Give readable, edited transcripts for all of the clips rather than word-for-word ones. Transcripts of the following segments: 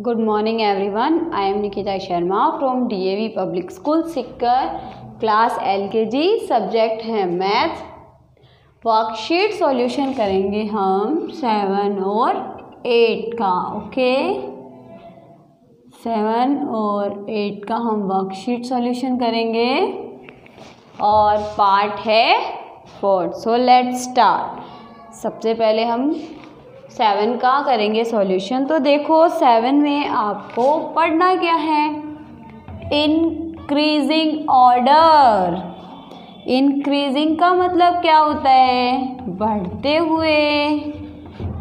Good morning everyone. I am Nikita Sharma from DAV Public School Sikar class LKG। Subject है math. Worksheet solution करेंगे हम 7 और 8 का। Okay, 7 और 8 का हम वर्कशीट सॉल्यूशन करेंगे और पार्ट है 4। So let's start. सबसे पहले हम 7 का करेंगे सॉल्यूशन। तो देखो 7 में आपको पढ़ना क्या है, इंक्रीजिंग ऑर्डर। इंक्रीजिंग का मतलब क्या होता है, बढ़ते हुए।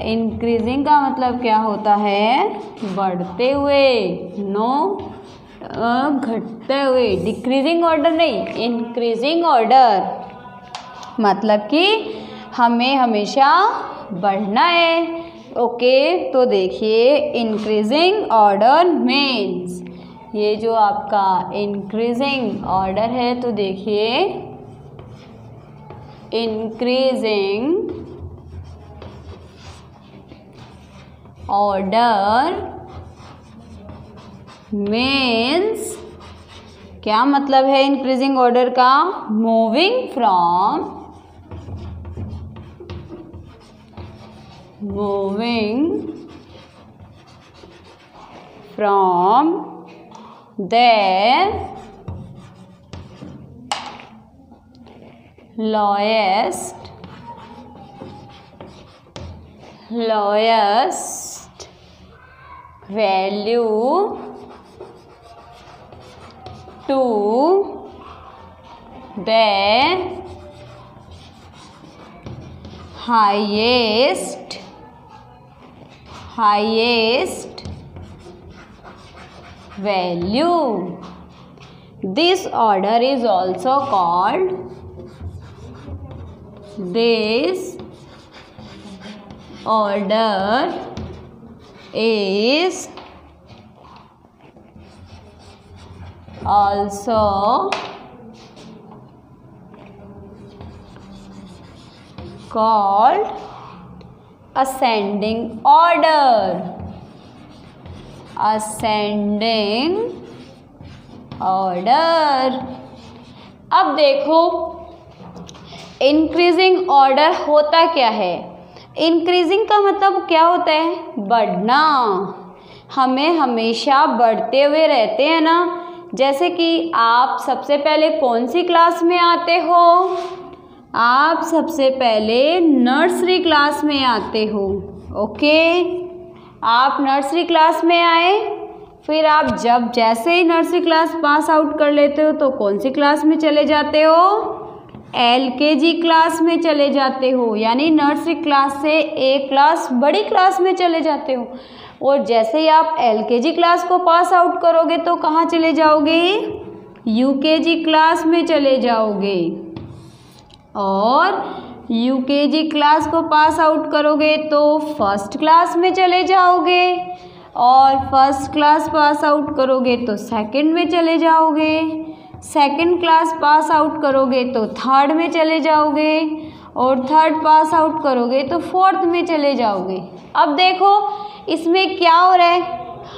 इंक्रीजिंग का मतलब क्या होता है, बढ़ते हुए, नो घटते हुए। डिक्रीजिंग ऑर्डर नहीं, इंक्रीजिंग ऑर्डर मतलब कि हमें हमेशा बढ़ना है। ओके, तो देखिए इंक्रीजिंग ऑर्डर मीन्स, ये जो आपका इंक्रीजिंग ऑर्डर है, तो देखिए इंक्रीजिंग ऑर्डर मीन्स क्या मतलब है इंक्रीजिंग ऑर्डर का, moving from the lowest value to the highest value. This order is also called ascending order. ascending order। अब देखो इंक्रीजिंग ऑर्डर होता क्या है। इंक्रीजिंग का मतलब क्या होता है, बढ़ना। हमें हमेशा बढ़ते हुए रहते हैं ना। जैसे कि आप सबसे पहले कौन सी क्लास में आते हो, आप सबसे पहले नर्सरी क्लास में आते हो। ओके, आप नर्सरी क्लास में आए, फिर आप जब जैसे ही नर्सरी क्लास पास आउट कर लेते हो तो कौन सी क्लास में चले जाते हो, LKG क्लास में चले जाते हो। यानी नर्सरी क्लास से एक क्लास बड़ी क्लास में चले जाते हो। और जैसे ही आप LKG क्लास को पास आउट करोगे तो कहाँ चले जाओगे, UKG क्लास में चले जाओगे। और UKG क्लास को पास आउट करोगे तो फर्स्ट क्लास में चले जाओगे। और फर्स्ट क्लास पास आउट करोगे तो सेकंड में चले जाओगे। सेकंड क्लास पास आउट करोगे तो थर्ड में चले जाओगे। और थर्ड पास आउट करोगे तो फोर्थ में चले जाओगे। अब देखो इसमें क्या हो रहा है,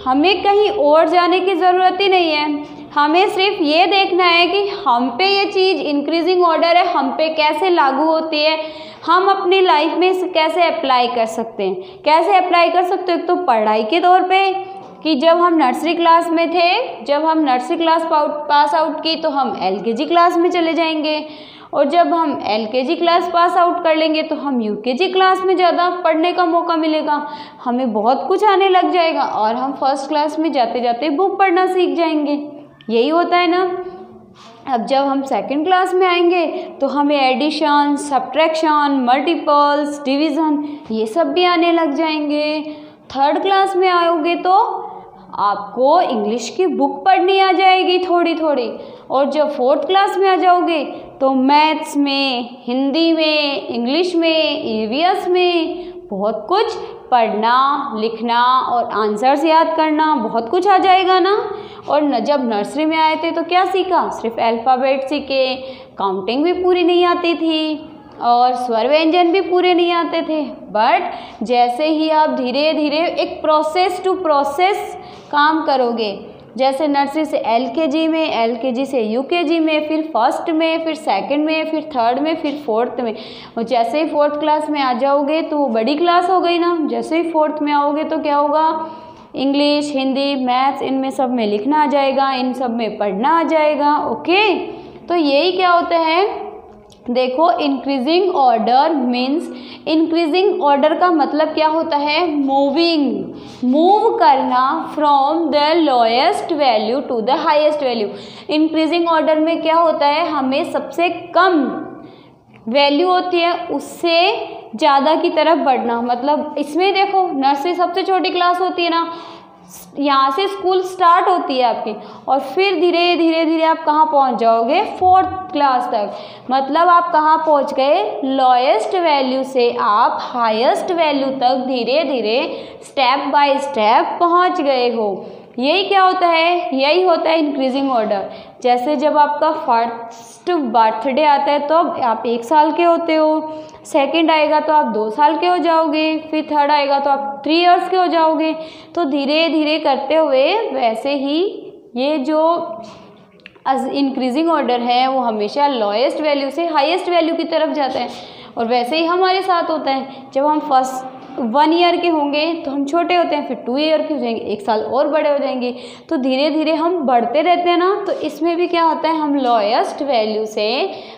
हमें कहीं और जाने की ज़रूरत ही नहीं है। हमें सिर्फ ये देखना है कि हम पे ये चीज़ इंक्रीजिंग ऑर्डर है, हम पे कैसे लागू होती है, हम अपनी लाइफ में इसे कैसे अप्लाई कर सकते हैं। कैसे अप्लाई कर सकते हो, तो पढ़ाई के तौर पे कि जब हम नर्सरी क्लास में थे, जब हम नर्सरी क्लास पास आउट की तो हम LKG क्लास में चले जाएंगे। और जब हम LKG क्लास पास आउट कर लेंगे तो हम UKG क्लास में ज़्यादा पढ़ने का मौका मिलेगा, हमें बहुत कुछ आने लग जाएगा और हम फर्स्ट क्लास में जाते जाते बुक पढ़ना सीख जाएंगे। यही होता है ना। अब जब हम सेकंड क्लास में आएंगे तो हमें एडिशन, सब्ट्रैक्शन, मल्टीपल्स, डिवीज़न ये सब भी आने लग जाएंगे। थर्ड क्लास में आओगे तो आपको इंग्लिश की बुक पढ़नी आ जाएगी थोड़ी थोड़ी। और जब फोर्थ क्लास में आ जाओगे तो मैथ्स में, हिंदी में, इंग्लिश में, EVS में बहुत कुछ पढ़ना, लिखना और आंसर्स याद करना, बहुत कुछ आ जाएगा ना। और जब नर्सरी में आए थे तो क्या सीखा, सिर्फ अल्फ़ाबेट सीखे, काउंटिंग भी पूरी नहीं आती थी। और स्वर व्यंजन भी पूरे नहीं आते थे। बट जैसे ही आप धीरे धीरे एक प्रोसेस टू प्रोसेस काम करोगे, जैसे नर्सरी से एलकेजी में, एलकेजी से यूकेजी में, फिर फर्स्ट में, फिर सेकंड में, फिर थर्ड में, फिर फोर्थ में, और जैसे ही फोर्थ क्लास में आ जाओगे तो वो बड़ी क्लास हो गई ना। जैसे ही फोर्थ में आओगे तो क्या होगा, इंग्लिश, हिंदी, मैथ्स, इनमें सब में लिखना आ जाएगा, इन सब में पढ़ना आ जाएगा। ओके, तो यही क्या होता है, देखो increasing order means, increasing order का मतलब क्या होता है, मूविंग, मूव करना from the lowest value to the highest value. Increasing order में क्या होता है, हमें सबसे कम वैल्यू होती है उससे ज़्यादा की तरफ बढ़ना। मतलब इसमें देखो नर्सरी सबसे छोटी क्लास होती है ना, यहाँ से स्कूल स्टार्ट होती है आपकी, और फिर धीरे धीरे धीरे आप कहाँ पहुँच जाओगे, फोर्थ क्लास तक। मतलब आप कहाँ पहुँच गए, लोएस्ट वैल्यू से आप हाईएस्ट वैल्यू तक धीरे धीरे स्टेप बाय स्टेप पहुँच गए हो। यही क्या होता है, यही होता है इंक्रीजिंग ऑर्डर। जैसे जब आपका फर्स्ट बर्थडे आता है तो आप 1 साल के होते हो, सेकंड आएगा तो आप 2 साल के हो जाओगे, फिर थर्ड आएगा तो आप 3 इयर्स के हो जाओगे। तो धीरे धीरे करते हुए वैसे ही ये जो इंक्रीजिंग ऑर्डर है वो हमेशा लोएस्ट वैल्यू से हाईएस्ट वैल्यू की तरफ जाता है। और वैसे ही हमारे साथ होता है, जब हम फर्स्ट 1 ईयर के होंगे तो हम छोटे होते हैं, फिर 2 ईयर के हो जाएंगे, 1 साल और बड़े हो जाएंगे, तो धीरे धीरे हम बढ़ते रहते हैं ना। तो इसमें भी क्या होता है, हम लोएस्ट वैल्यू से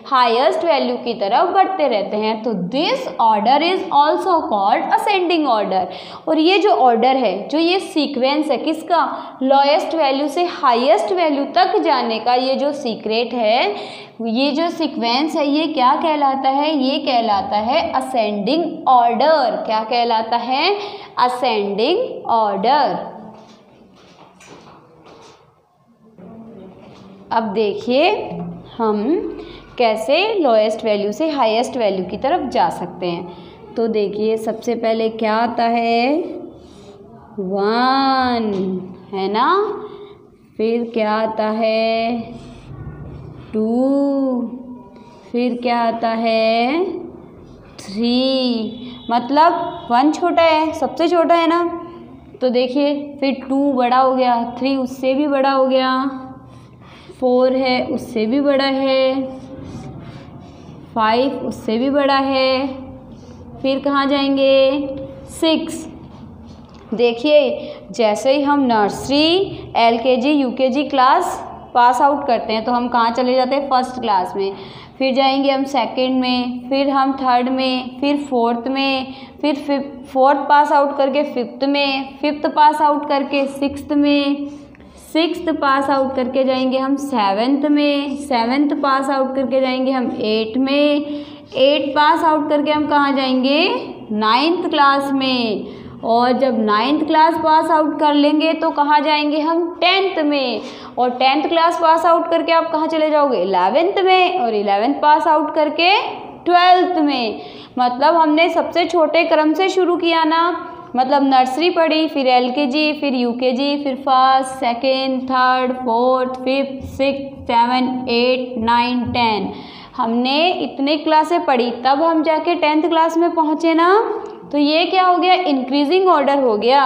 हाईएस्ट वैल्यू की तरफ बढ़ते रहते हैं। तो this order is also called ascending order. और ये जो ऑर्डर है, जो ये सीक्वेंस है किसका, लोएस्ट वैल्यू से हाईएस्ट वैल्यू तक जाने का, ये जो सीक्रेट है, ये जो सीक्वेंस है, ये क्या कहलाता है, ये कहलाता है असेंडिंग ऑर्डर। क्या कहलाता है, असेंडिंग ऑर्डर। अब देखिए हम कैसे लोएस्ट वैल्यू से हाईएस्ट वैल्यू की तरफ जा सकते हैं। तो देखिए सबसे पहले क्या आता है, 1 है ना, फिर क्या आता है 2, फिर क्या आता है 3, मतलब 1 छोटा है, सबसे छोटा है ना। तो देखिए फिर 2 बड़ा हो गया, 3 उससे भी बड़ा हो गया, 4 है उससे भी बड़ा है, 5 उससे भी बड़ा है, फिर कहाँ जाएंगे 6। देखिए जैसे ही हम nursery, LKG, UKG class pass out करते हैं तो हम कहाँ चले जाते हैं, फर्स्ट क्लास में, फिर जाएंगे हम सेकंड में, फिर हम थर्ड में, फिर फोर्थ में, फिर फोर्थ पास आउट करके फिफ्थ में, फिफ्थ पास आउट करके सिक्स्थ में, सिक्स्थ पास आउट करके जाएंगे हम सेवेंथ में, सेवेंथ पास आउट करके जाएंगे हम 8 में, 8 पास आउट करके हम कहाँ जाएंगे, 9th क्लास में, और जब 9th क्लास पास आउट कर लेंगे तो कहाँ जाएंगे हम 10th में, और 10th क्लास पास आउट करके आप कहाँ चले जाओगे 11th में, और 11th पास आउट करके 12th में। मतलब हमने सबसे छोटे क्रम से शुरू किया ना, मतलब नर्सरी पढ़ी, फिर एलकेजी, फिर यूकेजी, फिर first, second, third, fourth, fifth, six, 7, 8, 9, 10, हमने इतनी क्लासें पढ़ी, तब हम जाके 10th क्लास में पहुँचे ना। तो ये क्या हो गया, इंक्रीजिंग ऑर्डर हो गया,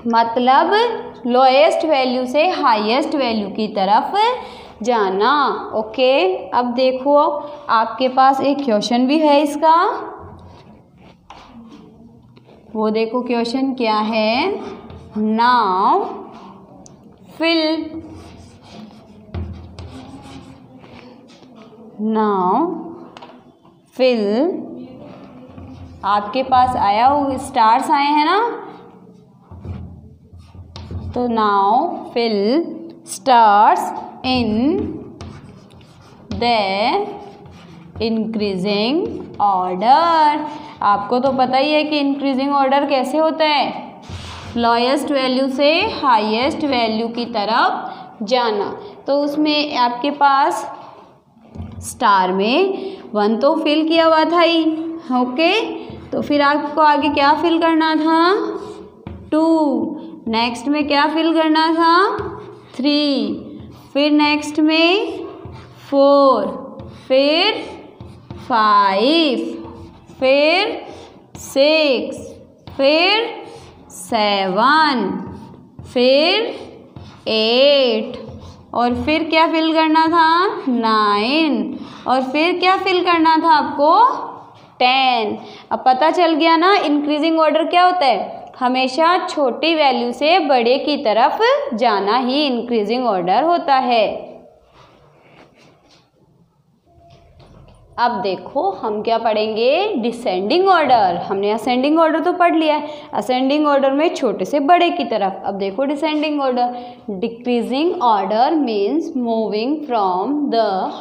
मतलब लोएस्ट वैल्यू से हाईएस्ट वैल्यू की तरफ जाना। ओके, अब देखो आपके पास एक क्वेश्चन भी है इसका, वो देखो क्वेश्चन क्या है, नाउ फिल आपके पास आया हो, स्टार्स आए हैं ना, तो now fill stars in the increasing order. आपको तो पता ही है कि इंक्रीजिंग ऑर्डर कैसे होता है, लोएस्ट वैल्यू से हाईएस्ट वैल्यू की तरफ जाना। तो उसमें आपके पास स्टार में 1 तो फिल किया हुआ था ही, ओके, तो फिर आपको आगे क्या फिल करना था, 2, नेक्स्ट में क्या फिल करना था, 3, फिर नेक्स्ट में 4, फिर 5, फिर 6, फिर 7, फिर 8, और फिर क्या फिल करना था 9, और फिर क्या फिल करना था आपको 10। अब पता चल गया ना इंक्रीजिंग ऑर्डर क्या होता है, हमेशा छोटी वैल्यू से बड़े की तरफ जाना ही इंक्रीजिंग ऑर्डर होता है। अब देखो हम क्या पढ़ेंगे, डिसेंडिंग ऑर्डर। हमने असेंडिंग ऑर्डर तो पढ़ लिया है, असेंडिंग ऑर्डर में छोटे से बड़े की तरफ। अब देखो descending order. Decreasing order means moving from the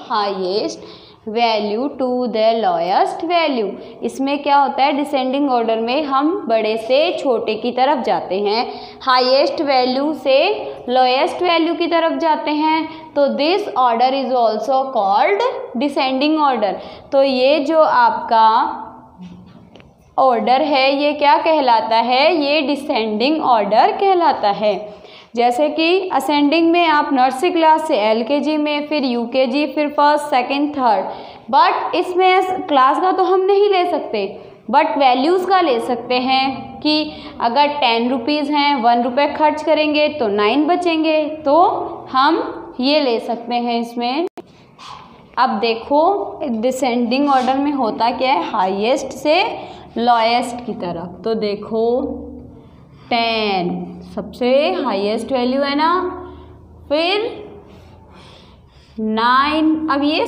highest value to the lowest value. इसमें क्या होता है, डिसेंडिंग ऑर्डर में हम बड़े से छोटे की तरफ जाते हैं, हाईएस्ट वैल्यू से लोएस्ट वैल्यू की तरफ जाते हैं, तो this order is also called descending order. तो ये जो आपका ऑर्डर है ये क्या कहलाता है, ये डिसेंडिंग ऑर्डर कहलाता है। जैसे कि असेंडिंग में आप नर्सरी क्लास से एलकेजी में, फिर यूकेजी, फिर फर्स्ट, सेकंड, थर्ड, बट इसमें क्लास का तो हम नहीं ले सकते, बट वैल्यूज़ का ले सकते हैं कि अगर 10 रुपीज़ हैं, 1 रुपये खर्च करेंगे तो 9 बचेंगे, तो हम ये ले सकते हैं इसमें। अब देखो डिसेंडिंग ऑर्डर में होता क्या है, हाईएस्ट से लोएस्ट की तरफ। तो देखो 10 सबसे हाईएस्ट वैल्यू है ना, फिर 9। अब ये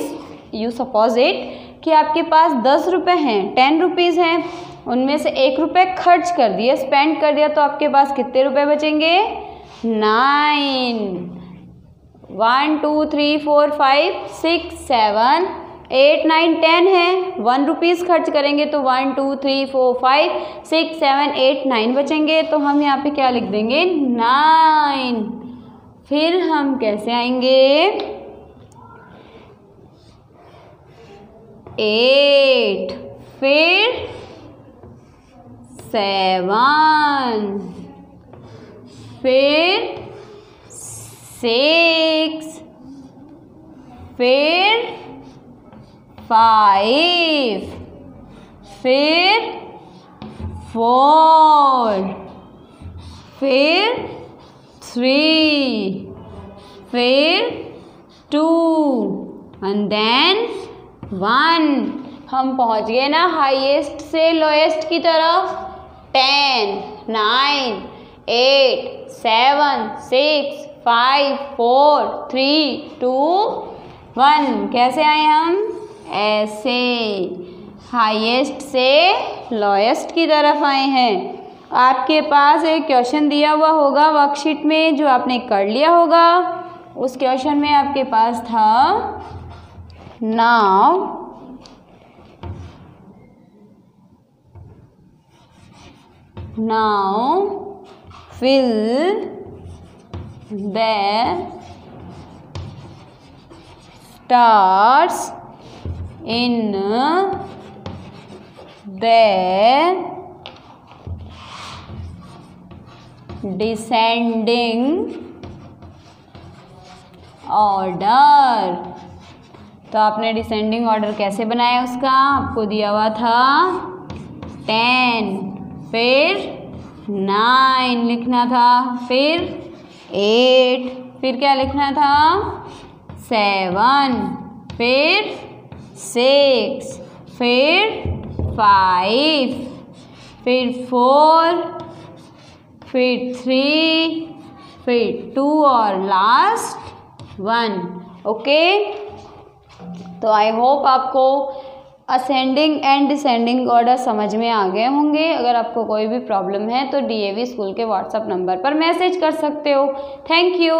यू सपोज इट कि आपके पास 10 रुपये हैं, 10 रुपीज़ हैं, उनमें से 1 रुपये खर्च कर दिए, स्पेंड कर दिया, तो आपके पास कितने रुपए बचेंगे 9। 1 2 3 4 5 6 7 8 9 10 है, 1 रुपीज़ खर्च करेंगे तो 1 2 3 4 5 6 7 8 9 बचेंगे, तो हम यहाँ पे क्या लिख देंगे 9। फिर हम कैसे आएंगे 8, फिर 7, फिर 6, फिर 5, फिर 4, फिर 3, फिर 2 एंड देन 1। हम पहुंच गए ना हाईएस्ट से लोएस्ट की तरफ। 10 9 8 7 6 5 4 3 2 1। कैसे आए हम, ऐसे हाईएस्ट से लोएस्ट की तरफ आए हैं। आपके पास एक क्वेश्चन दिया हुआ होगा वर्कशीट में जो आपने कर लिया होगा। उस क्वेश्चन में आपके पास था now fill the stars in the descending order. तो आपने डिसेंडिंग ऑर्डर कैसे बनाया, उसका आपको दिया हुआ था 10, फिर 9 लिखना था, फिर 8, फिर क्या लिखना था 7, फिर 6, फिर 5, फिर 4, फिर 3, फिर 2 और लास्ट 1। ओके, तो आई होप आपको असेंडिंग एंड डिसेंडिंग ऑर्डर समझ में आ गए होंगे। अगर आपको कोई भी प्रॉब्लम है तो DAV स्कूल के व्हाट्सएप नंबर पर मैसेज कर सकते हो। Thank you.